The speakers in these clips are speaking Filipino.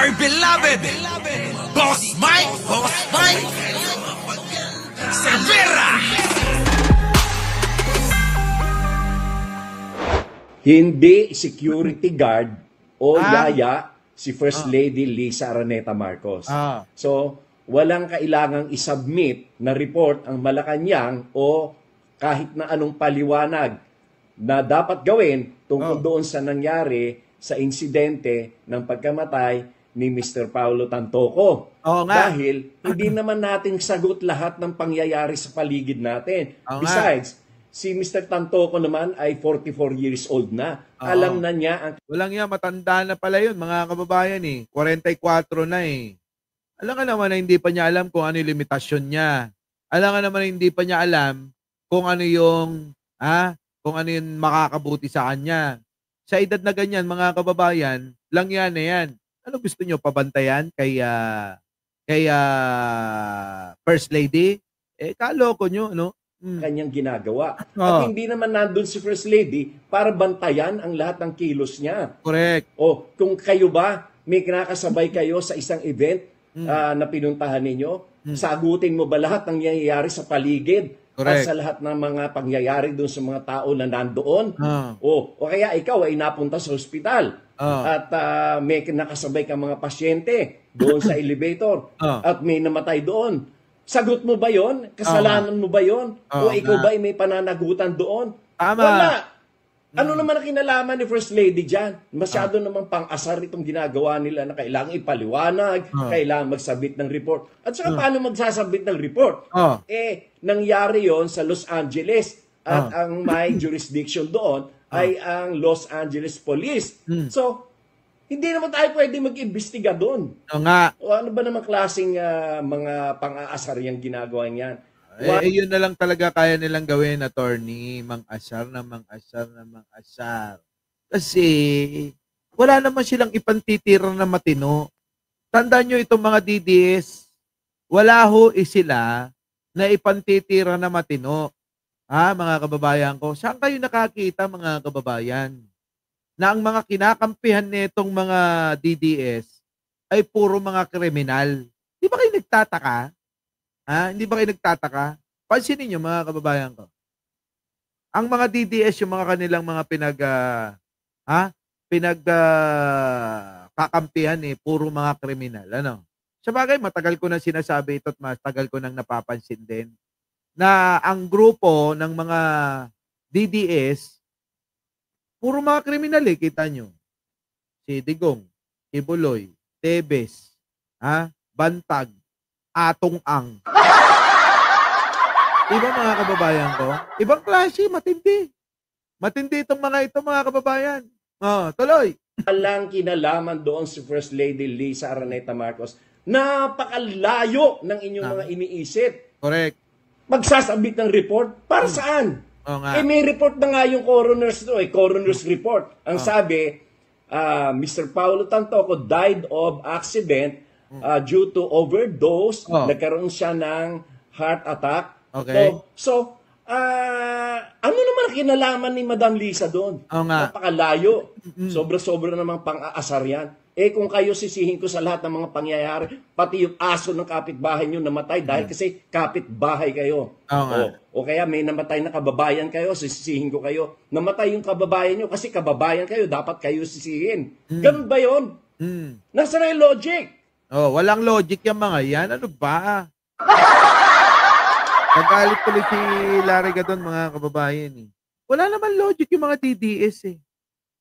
my beloved Boss Mike Severa. Hindi security guard o yaya si First Lady Lisa Araneta Marcos. So, walang kailangang isubmit na report ang Malacanang o kahit na anong paliwanag na dapat gawin tungkol doon sa nangyari sa insidente ng pagkamatay ni Mr. Paulo Tantoco. Dahil hindi naman natin sagot lahat ng pangyayari sa paligid natin. Besides, si Mr. Tantoco naman ay 44 years old na. Alam na niya ang... Walang yan, matanda na pala yun, mga kababayan eh. 44 na eh. Alam ka naman na hindi pa niya alam kung ano yung limitasyon niya. Alam ka naman na hindi pa niya alam kung ano yung makakabuti sa kanya. Sa edad na ganyan, mga kababayan, lang yan na yan. Ano gusto nyo, pabantayan kay First Lady? Kaloko nyo, no? Kanyang ginagawa. At hindi naman nandun si First Lady para bantayan ang lahat ng kilos niya. Correct. O, kung kayo ba, may kinakasabay kayo sa isang event na pinuntahan ninyo, sagutin mo ba lahat ng nangyayari sa paligid? At sa lahat ng mga pangyayari doon sa mga tao na nandoon? O kaya ikaw ay napunta sa ospital at may nakasabay ka mga pasyente doon sa elevator at may namatay doon. Sagot mo ba yon? Kasalanan mo ba yon? O ikaw ba ay may pananagutan doon? Tama. Wala. Ano naman ang kinalaman ni First Lady dyan? Masyado namang pang-asar itong ginagawa nila na kailangan ipaliwanag, kailangan magsabit ng report. At saka paano magsasabit ng report? Nangyari yon sa Los Angeles at ang may jurisdiction doon ay ang Los Angeles Police. So, hindi naman tayo pwede mag-imbestiga doon. O ano ba naman klaseng mga pang-aasar yung ginagawa niyan? Yun na lang talaga kaya nilang gawin, attorney. Mang-asar. Kasi, wala naman silang ipantitira na matino. Tandaan nyo itong mga DDS, wala ho sila na ipantitira na matino. Mga kababayan ko. Saan kayo nakakita, mga kababayan, na ang mga kinakampihan nitong mga DDS ay puro mga kriminal? Di ba kayo nagtataka? Hindi ba kayo nagtataka? Pansinin nyo, mga kababayan ko. Ang mga DDS, yung mga kanilang mga kakampihan puro mga kriminal. Ano? Sa bagay, matagal ko na sinasabi ito at matagal ko nang napapansin din na ang grupo ng mga DDS, puro mga kriminal kita nyo. Si Digong, si Buloy, Tebes, Bantag, Atong Ang. Diba, mga kababayan ko? Ibang klase, matindi. Matindi itong mga kababayan. Tuloy. Walang kinalaman doon si First Lady Lisa Araneta Marcos. Napakalayo ng inyong mga iniisip. Correct. Magsasabit ng report? Para saan? May report na nga yung coroner's report. Ang sabi, Mr. Paulo Tantoco died of accident due to overdose. Nagkaroon siya ng heart attack. So, ano naman ang kinalaman ni Madam Lisa doon? Napakalayo. Sobra-sobra namang pang-aasar yan. Kung kayo sisihin ko sa lahat ng mga pangyayari, pati yung aso ng kapitbahay nyo namatay dahil kasi kapitbahay kayo. O kaya may namatay na kababayan kayo, sisihin ko kayo. Namatay yung kababayan nyo kasi kababayan kayo, dapat kayo sisihin. Ganun ba yun? Nasa na yung logic? Walang logic yung mga yan. Ano ba? Nagalit tuloy si Larry Gadon, mga kababayan. Wala naman logic yung mga DDS .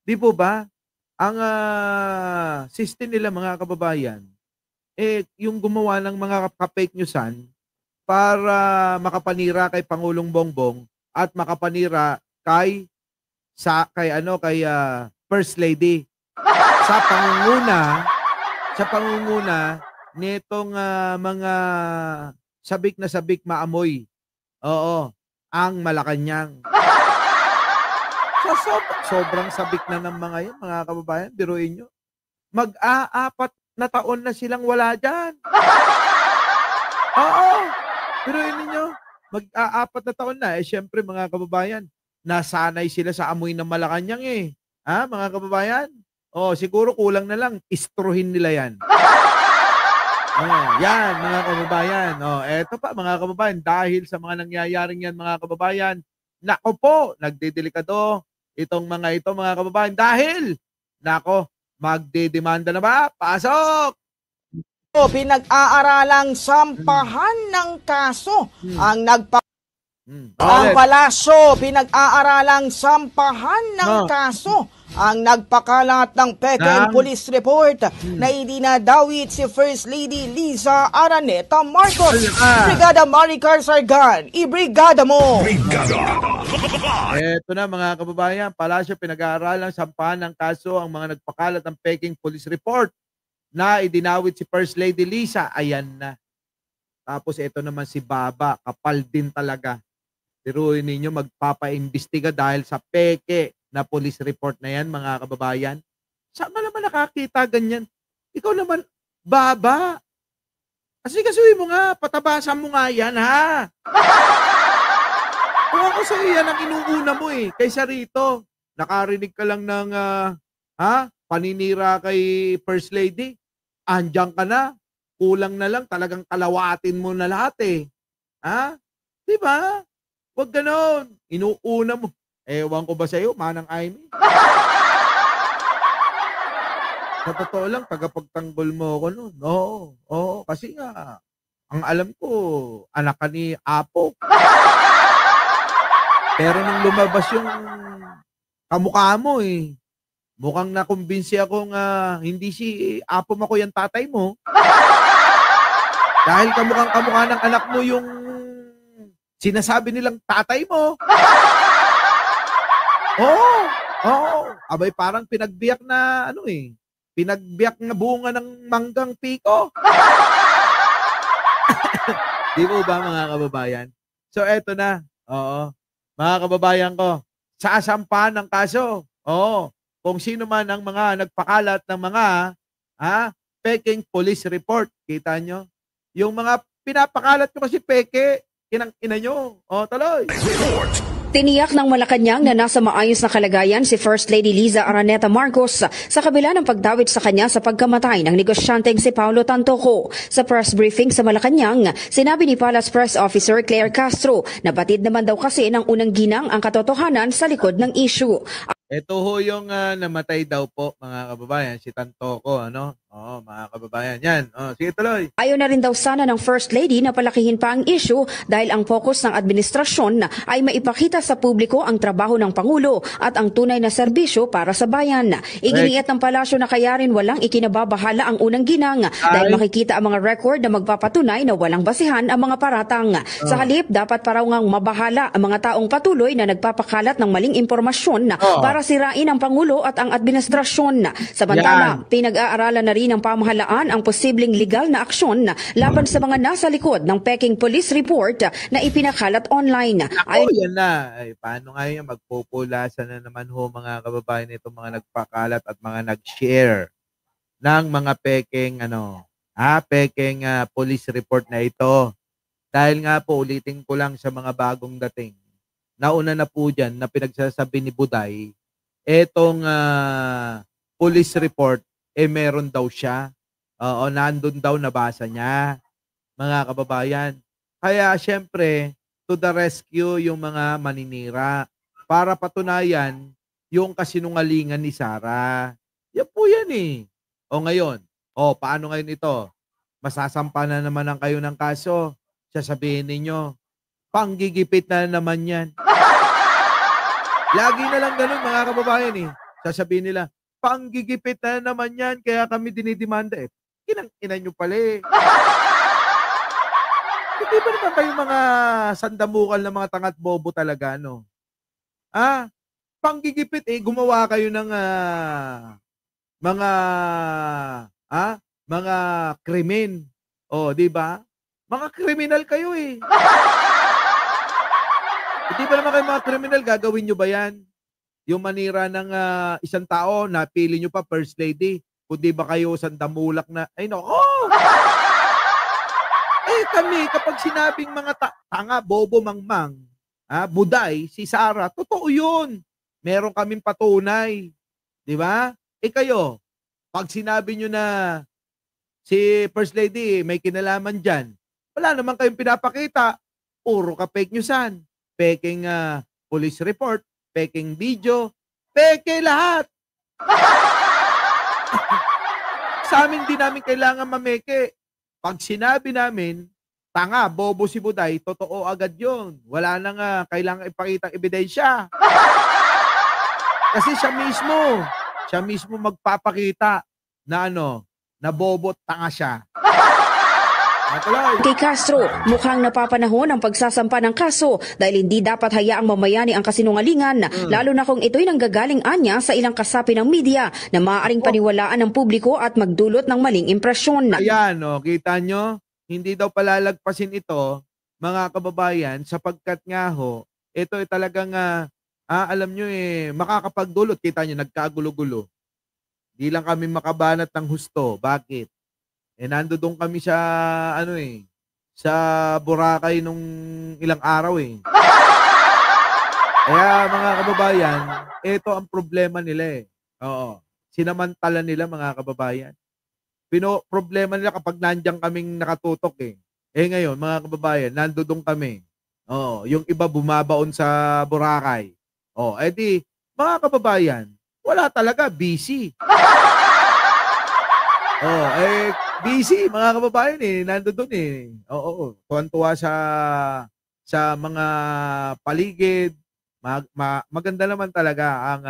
Di po ba? Ang system nila, mga kababayan, yung gumawa ng mga fake newsan para makapanira kay Pangulong Bongbong at makapanira kay First Lady sa pangunguna nitong mga sabik na sabik maamoy. Ang Malacanang. Sobrang sabik na ng mga yan, mga kababayan. Biruin nyo. Mag-4 na taon na silang wala dyan. Biruin ninyo. Mag-4 na taon na. Siyempre, mga kababayan, nasanay sila sa amoy ng Malacanang . Mga kababayan. Siguro kulang na lang istruhin nila yan. Yan mga kababayan. Eto pa mga kababayan, dahil sa mga nangyayaring yan mga kababayan, nako po, nagdedelikado itong mga ito mga kababayan dahil, nako, magdedemanda na ba? Pasok! Pinag-aaralang sampahan ng kaso ang Ulit. palasyo, pinag-aaralang sampahan ng kaso ang nagpakalat ng Peking Police Report na idinadawit si First Lady Liza Araneta Marcos. Brigada Maricar Sargan, ibrigada mo! Eto na mga kababayan, palasyo pinag-aaralang sampahan ng kaso ang mga nagpakalat ng Peking Police Report na idinawit si First Lady Liza. Ayan na. Tapos ito naman si Baba, kapal din talaga. Tiruin ninyo, magpapaimbestiga dahil sa peke na police report na yan, mga kababayan. Saan ka naman nakakita ganyan? Ikaw naman, Baba. Kasi kasuhin mo nga, patabasan mo nga yan, ha? Kung ako sa'yo yan ang inuuna mo eh. Kaysa rito, nakarinig ka lang ng, paninira kay First Lady. Andiyan ka na. Kulang na lang, talagang kalawatin mo na lahat eh. Ha? Diba? Huwag ganon. Inuuna mo. Ewan ko ba sa'yo, Manang Aimee? Sa totoo lang, tagapagtanggol mo ako noon. Oo, kasi nga, ang alam ko, anak ka ni Apo. Pero nung lumabas yung kamukha mo eh, mukhang nakumbinsi akong hindi si Apo Makoy ang tatay mo. Dahil kamukhang-kamukha ng anak mo yung sinasabi nilang tatay mo. Oo. Abay parang pinagbiyak na pinagbiyak na bunga ng manggang piko. Di mo ba mga kababayan? So eto na. Oo. Mga kababayan ko, sasampahan ng kaso. Kung sino man ang mga nagpakalat ng mga Peking Police Report. Kita nyo? Yung mga pinapakalat ko kasi peke, inang-ina nyo. Taloy. Tiniyak ng Malacanang na nasa maayos na kalagayan si First Lady Liza Araneta Marcos sa kabila ng pagdawit sa kanya sa pagkamatay ng negosyanteng si Paulo Tantoco. Sa press briefing sa Malacanang, sinabi ni Palace Press Officer Claire Castro na batid naman daw kasi ng unang ginang ang katotohanan sa likod ng issue. Ito ho yung namatay daw po mga kababayan, si Tantoco, mga kababayan. Yan. Sige tuloy. Ayaw na rin daw sana ng First Lady na palakihin pa ang issue dahil ang focus ng administrasyon ay maipakita sa publiko ang trabaho ng Pangulo at ang tunay na serbisyo para sa bayan. Iginiit ng palasyo na kaya rin walang ikinababahala ang unang ginang dahil makikita ang mga record na magpapatunay na walang basihan ang mga paratang. Sa halip, dapat paraw ngang mabahala ang mga taong patuloy na nagpapakalat ng maling impormasyon para sirain ang Pangulo at ang administrasyon. Samantala, pinag-aaralan na rin ng pamahalaan ang posibleng legal na aksyon laban sa mga nasa likod ng Peking Police Report na ipinakalat online. Yan na. Paano nga yan? Magpupulasan na naman ho mga kababayan itong mga nagpakalat at mga nag-share ng mga Peking Peking police report na ito. Dahil nga po, ulitin ko lang sa mga bagong dating. Nauna na po dyan na pinagsasabi ni Buday, etong police report, meron daw siya. Nandun daw, nabasa niya. Mga kababayan. Kaya syempre, to the rescue yung mga maninira para patunayan yung kasinungalingan ni Sara. Yan po yan eh. Ngayon, paano ngayon ito? Masasampa na naman ang kayo ng kaso. Sasabihin ninyo, panggigipit na naman yan. Lagi na lang ganun mga kababayan eh. Sasabihin nila, panggigipit na naman yan, kaya kami dinidemanda eh. Kinang-ina nyo pala eh. Hindi ba naman kayo mga sandamukal na mga tangat bobo talaga, panggigipit eh, gumawa kayo ng mga krimen. Di ba? Mga kriminal kayo eh. Hindi ba naman kayo mga kriminal, gagawin nyo ba yan? Yung manira ng isang tao, napili nyo pa First Lady, kundi ba kayo sandamulak na, kami, kapag sinabing mga tanga, bobo, mangmang, Buday, si Sara, totoo yun. Meron kaming patunay. Di ba? Kayo, pag sinabi nyo na si First Lady may kinalaman dyan, wala naman kayong pinapakita. Puro ka fake newsan. Peking police report, peking video, peke lahat. Sa amin din namin kailangan mameke. Pag sinabi namin, tanga, bobo si Buday, totoo agad yun. Wala na nga kailangan ipakita ebidensya. Kasi siya mismo magpapakita na na bobo at tanga siya. Kay Castro, mukhang napapanahon ang pagsasampa ng kaso dahil hindi dapat hayaang mamayani ang kasinungalingan, lalo na kung ito'y nanggagaling anya sa ilang kasapi ng media na maaaring paniwalaan ng publiko at magdulot ng maling impresyon. Ayan, kita nyo, hindi daw palalagpasin ito, mga kababayan, sapagkat nga ito ay talagang, alam nyo makakapagdulot. Kita nyo, nagkagulo-gulo. Di lang kami makabanat ng husto. Bakit? Nandoon kami sa sa Boracay nung ilang araw Kaya mga kababayan, ito ang problema nila Oo. Sinamantala nila mga kababayan. Problema nila kapag nandiyan kaming nakatutok ngayon mga kababayan, nandoon kami. Yung iba bumabaon sa Boracay. Edi mga kababayan, wala talaga, busy. Busy mga kababayan nandoon Oo. Tuwan-tuwa sa mga paligid. Maganda naman talaga ang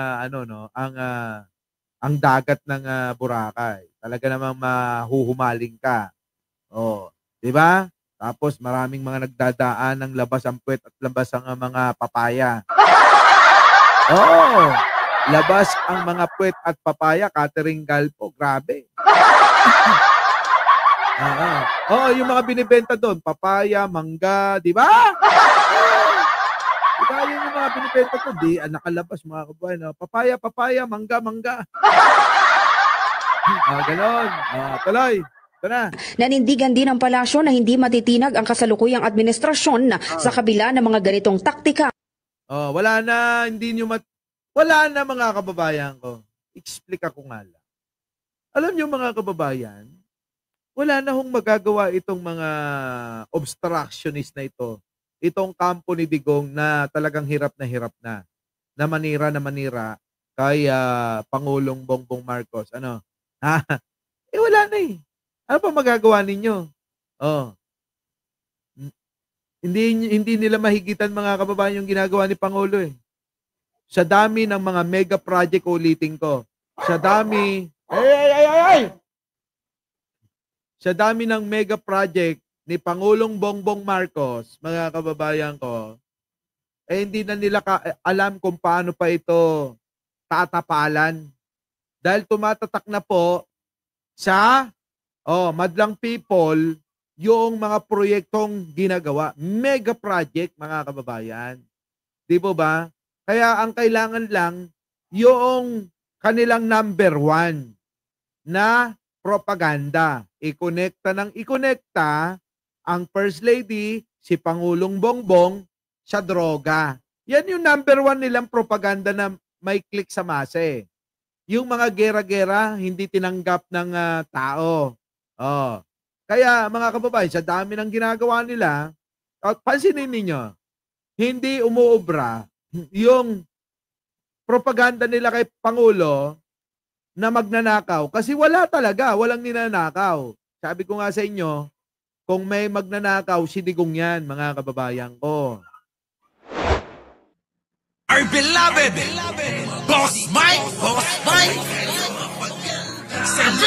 ang dagat ng Boracay. Talaga namang mahuhumaling ka. 'Di ba? Tapos maraming mga nagdadaan ng labas ang puwet at labas ang mga papaya. Labas ang mga puwet at papaya, Catherine Galpo, grabe. Yung mga binibenta doon, papaya, mangga, di ba? Diba yun yung mga binibenta doon, nakalabas mga kabayan. Papaya, mangga. Ganon. Tuloy. Ito na. Nanindigan din ang palasyo na hindi matitinag ang kasalukuyang administrasyon sa kabila ng mga ganitong taktika. Wala na, wala na mga kababayan ko. Explica ko nga lang. Alam niyo mga kababayan, wala na hong magagawa itong mga obstructionist na ito. Itong kampo ni Digong na talagang hirap na manira kay Pangulong Bongbong Marcos. Wala na Ano pa magagawa ninyo? Hindi nila mahigitan mga kababayan yung ginagawa ni Pangulo Sa dami ng mga mega project, ulitin ko. Sa dami Sa dami ng mega project ni Pangulong Bongbong Marcos, mga kababayan ko, hindi na nila alam kung paano pa ito tatapalan. Dahil tumatatak na po sa madlang people yung mga proyektong ginagawa. Mega project, mga kababayan. Di po ba? Kaya ang kailangan lang yung kanilang number 1 na propaganda. Ikonekta ang First Lady, si Pangulong Bongbong, sa droga. Yan yung number 1 nilang propaganda na may click sa masa Yung mga gera-gera, hindi tinanggap ng tao. Kaya mga kababayan, sa dami ng ginagawa nila, pansinin ninyo, hindi umuobra yung propaganda nila kay Pangulo na magnanakaw. Kasi walang ninanakaw. Sabi ko nga sa inyo, kung may magnanakaw, si Digong yan, mga kababayan ko. Our beloved Boss Mike, Sevilla.